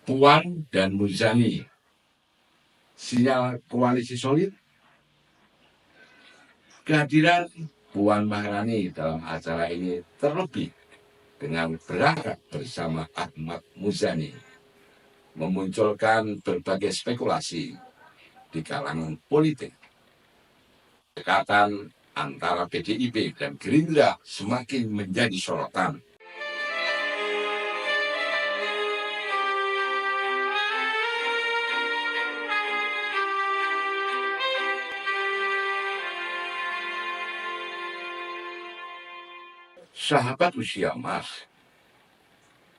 Puan dan Muzani, sinyal koalisi solid. Kehadiran Puan Maharani dalam acara ini terlebih dengan berangkat bersama Ahmad Muzani memunculkan berbagai spekulasi di kalangan politik. Dekatan antara PDIP dan Gerindra semakin menjadi sorotan. Sahabat usia emas,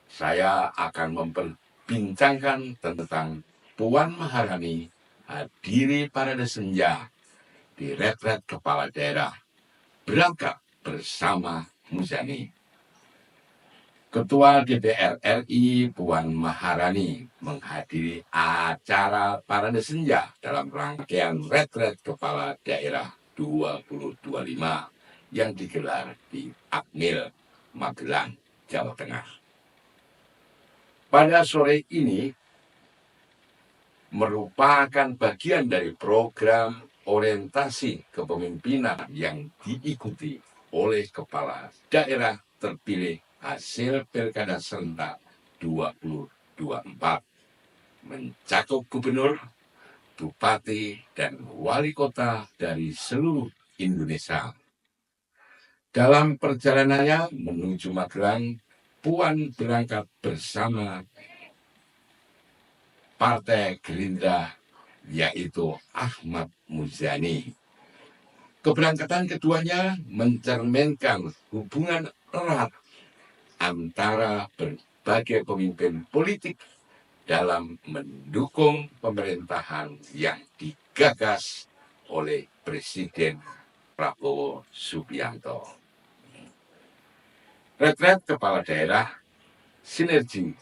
saya akan memperbincangkan tentang Puan Maharani hadiri parade senja di retret kepala daerah berangkat bersama Muzani. Ketua DPR RI Puan Maharani menghadiri acara parade senja dalam rangkaian retret kepala daerah 2025 yang digelar di Akmil, Magelang, Jawa Tengah. Pada sore ini merupakan bagian dari program orientasi kepemimpinan yang diikuti oleh kepala daerah terpilih hasil Pilkada serentak 2024 mencakup gubernur, bupati, dan wali kota dari seluruh Indonesia. Dalam perjalanannya menuju Magelang, Puan berangkat bersama Partai Gerindra, yaitu Ahmad Muzani. Keberangkatan keduanya mencerminkan hubungan erat antara berbagai pemimpin politik dalam mendukung pemerintahan yang digagas oleh Presiden Prabowo Subianto. Retret kepala daerah, sinergi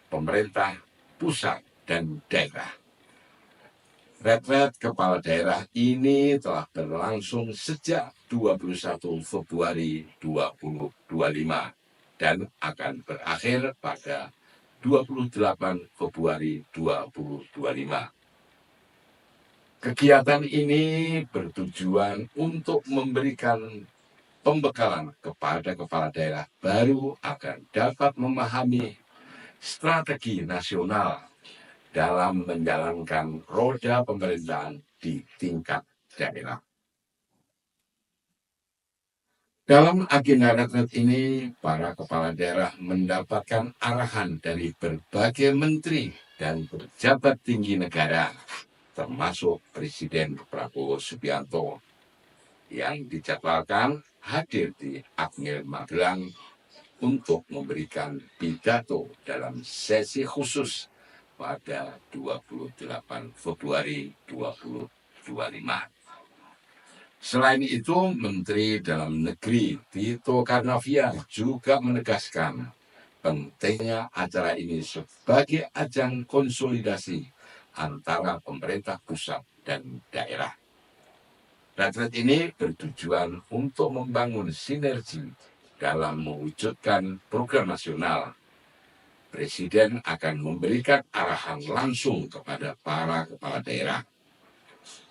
pemerintah pusat dan daerah. Retret kepala daerah ini telah berlangsung sejak 21 Februari 2025 dan akan berakhir pada 28 Februari 2025. Kegiatan ini bertujuan untuk memberikan pembekalan kepada kepala daerah baru agar dapat memahami strategi nasional dalam menjalankan roda pemerintahan di tingkat daerah. Dalam agenda retret ini, para kepala daerah mendapatkan arahan dari berbagai menteri dan pejabat tinggi negara, termasuk Presiden Prabowo Subianto, yang dijadwalkan hadir di Akmil Magelang untuk memberikan pidato dalam sesi khusus pada 28 Februari 2025. Selain itu, Menteri Dalam Negeri Tito Karnavian juga menegaskan pentingnya acara ini sebagai ajang konsolidasi antara pemerintah pusat dan daerah. Retret ini bertujuan untuk membangun sinergi dalam mewujudkan program nasional. Presiden akan memberikan arahan langsung kepada para kepala daerah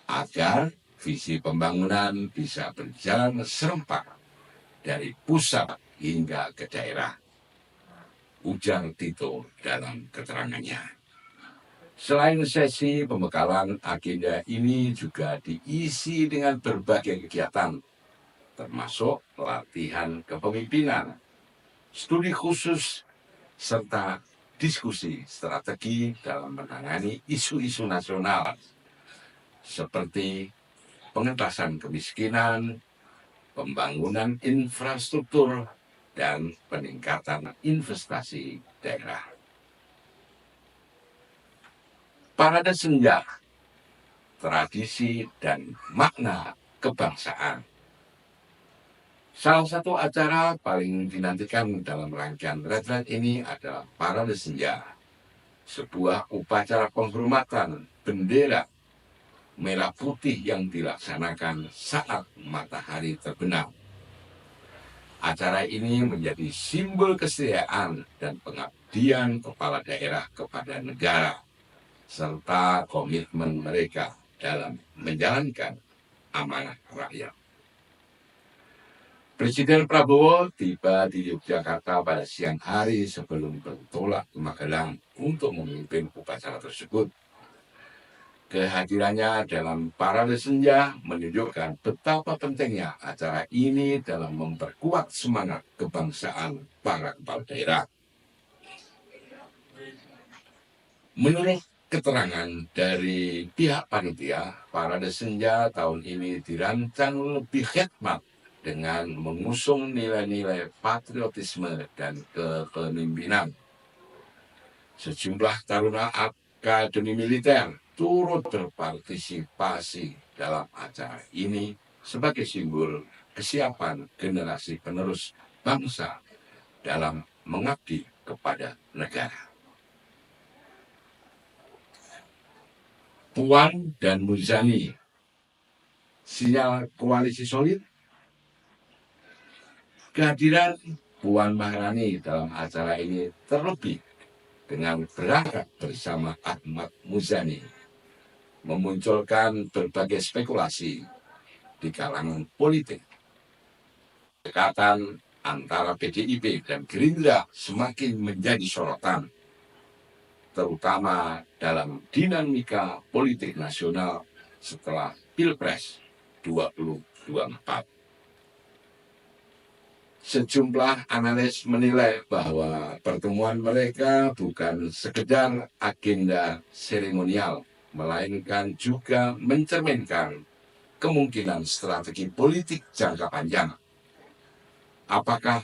agar visi pembangunan bisa berjalan serempak dari pusat hingga ke daerah, ujar Tito dalam keterangannya. Selain sesi pembekalan, agenda ini juga diisi dengan berbagai kegiatan, termasuk latihan kepemimpinan, studi khusus, serta diskusi strategi dalam menangani isu-isu nasional seperti pengentasan kemiskinan, pembangunan infrastruktur, dan peningkatan investasi daerah. Parade senja, tradisi dan makna kebangsaan. Salah satu acara paling dinantikan dalam rangkaian retret ini adalah parade senja, sebuah upacara penghormatan bendera merah putih yang dilaksanakan saat matahari terbenam. Acara ini menjadi simbol kesetiaan dan pengabdian kepala daerah kepada negara, serta komitmen mereka dalam menjalankan amanah rakyat. Presiden Prabowo tiba di Yogyakarta pada siang hari sebelum bertolak ke Magelang untuk memimpin upacara tersebut. Kehadirannya dalam Parade Senja menunjukkan betapa pentingnya acara ini dalam memperkuat semangat kebangsaan para kepala daerah. Menurut keterangan dari pihak panitia, Parade Senja tahun ini dirancang lebih khidmat dengan mengusung nilai-nilai patriotisme dan kepemimpinan. Sejumlah taruna Akademi Militer turut berpartisipasi dalam acara ini sebagai simbol kesiapan generasi penerus bangsa dalam mengabdi kepada negara. Puan dan Muzani, sinyal koalisi solid. Kehadiran Puan Maharani dalam acara ini terlebih dengan berangkat bersama Ahmad Muzani memunculkan berbagai spekulasi di kalangan politik. Dekatan antara PDIP dan Gerindra semakin menjadi sorotan, terutama dalam dinamika politik nasional setelah Pilpres 2024. Sejumlah analis menilai bahwa pertemuan mereka bukan sekedar agenda seremonial, melainkan juga mencerminkan kemungkinan strategi politik jangka panjang. Apakah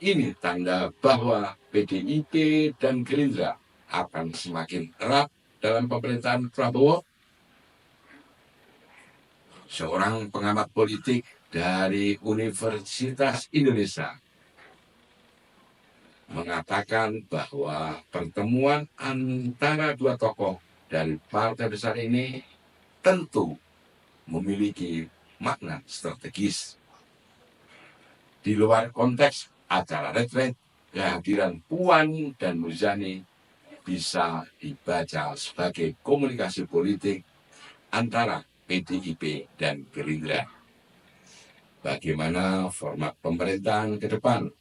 ini tanda bahwa PDIP dan Gerindra akan semakin erat dalam pemerintahan Prabowo? Seorang pengamat politik dari Universitas Indonesia mengatakan bahwa pertemuan antara dua tokoh dari partai besar ini tentu memiliki makna strategis. Di luar konteks acara retret, kehadiran Puan dan Muzani bisa dibaca sebagai komunikasi politik antara PDIP dan Gerindra. Bagaimana format pemerintahan ke depan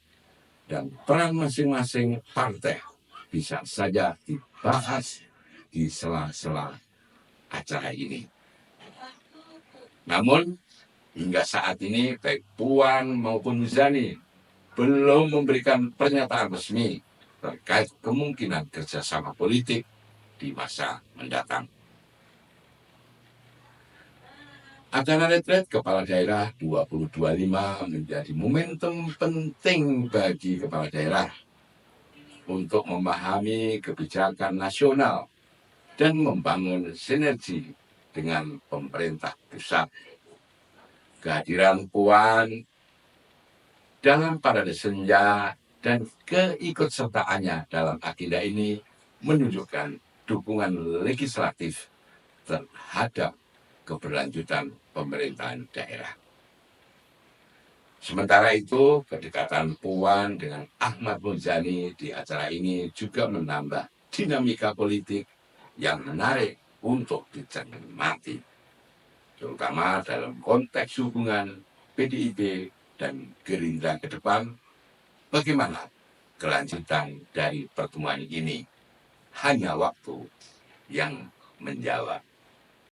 dan peran masing-masing partai bisa saja dibahas di sela-sela acara ini. Namun, hingga saat ini baik Puan maupun Muzani belum memberikan pernyataan resmi terkait kemungkinan kerjasama politik di masa mendatang. Acara retret Kepala Daerah 2025 menjadi momentum penting bagi kepala daerah untuk memahami kebijakan nasional dan membangun sinergi dengan pemerintah pusat. Kehadiran Puan dalam Parade Senja dan keikutsertaannya dalam agenda ini menunjukkan dukungan legislatif terhadap keberlanjutan pemerintahan daerah. Sementara itu, kedekatan Puan dengan Ahmad Muzani di acara ini juga menambah dinamika politik yang menarik untuk dicermati, terutama dalam konteks hubungan PDIP dan Gerindra ke depan. Bagaimana kelanjutan dari pertemuan ini? Hanya waktu yang menjawab.